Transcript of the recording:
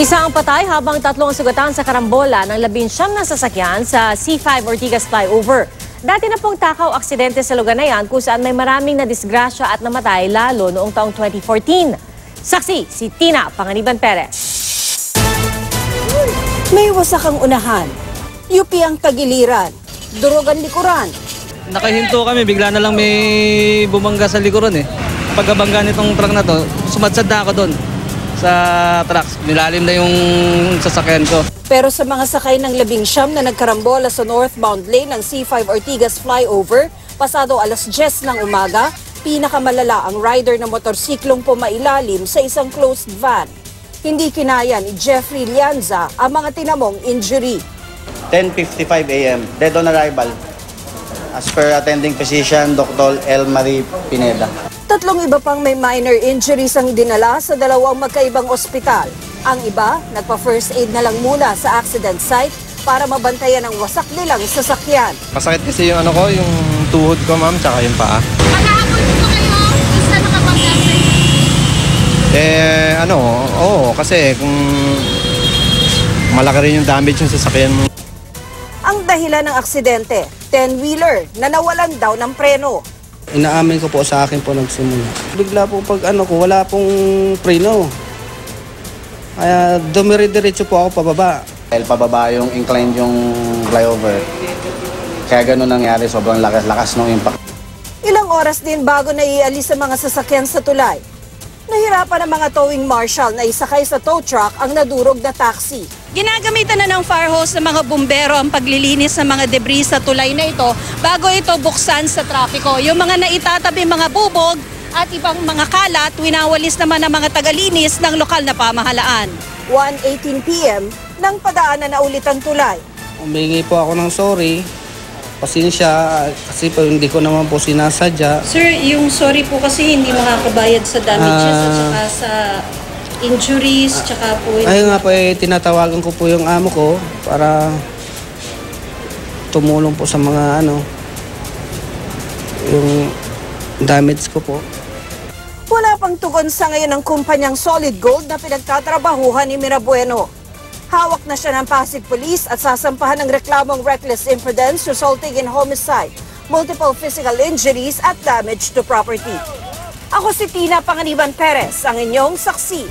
Isa ang patay habang 3 ang sugatan sa karambola ng 19 na sasakyan sa C5 Ortigas Flyover. Dati na pong takaw aksidente sa lugar na yan kung saan may maraming nadisgrasya at namatay lalo noong taong 2014. Saksi si Tina Panganiban Perez. May wasak ang unahan, yupi ang tagiliran, durog ang likuran. Nakahinto kami, bigla na lang may bumangga sa likuran eh. Pagkabangga nitong truck na to, sumadsad na ako doon sa trucks. Nilalim na yung sasakyan ko. Pero sa mga sakay ng 19 na nagkarambola sa northbound lane ng C5 Ortigas Flyover, pasado 10:10 ng umaga, pinakamalala ang rider na motorsiklong pumailalim sa isang closed van. Hindi kinaya ni Jeffrey Lianza ang mga tinamong injury. 10:55 a.m. Dead on arrival. As per attending physician, Dr. Elmarie Pineda. 3 iba pang may minor injuries ang dinala sa 2 magkaibang ospital. Ang iba, nagpa-first aid na lang muna sa accident site para mabantayan ang wasak nilang sasakyan. Masakit kasi yung yung tuhod ko, ma'am, tsaka yung paa. Pag-aabot po kayo, isa nakabangga sa Oo, kasi kung malaki rin yung damage yung sasakyan mo. Ang dahilan ng aksidente, 10-wheeler na nawalan daw ng preno. Inaamin ko po sa akin po nagsimula. Bigla po pag wala pong preno. Kaya dumiri-diretso po ako pababa. Dahil pababa yung inclined yung flyover. Kaya ganun nangyari, sobrang lakas ng impact. Ilang oras din bago naialis sa mga sasakyan sa tulay. Nahirapan ang mga towing marshal na isakay sa tow truck ang nadurog na taxi. Ginagamitan na ng fire hose ng mga bumbero ang paglilinis ng mga debris sa tulay na ito bago ito buksan sa trapiko. Yung mga naitatabi mga bubog at ibang mga kalat, winawalis naman ng mga tagalinis ng lokal na pamahalaan. 1:18 p.m. nang padaanan na ulit ang tulay. Humingi po ako ng sorry. Pasensya kasi po hindi ko naman po sinasadya. Sir, yung sorry po kasi hindi makakabayad sa damages at saka sa injuries, tsaka po... Ayun nga po, tinatawagan ko po yung amo ko para tumulong po sa mga yung damage ko po. Wala pang tugon sa ngayon ang kumpanyang Solid Gold na pinagtatrabahuhan ni Mirabueno. Hawak na siya ng Pasig Police at sasampahan ng reklamong reckless imprudence resulting in homicide, multiple physical injuries at damage to property. Ako si Tina Panganiban Perez, ang inyong saksi.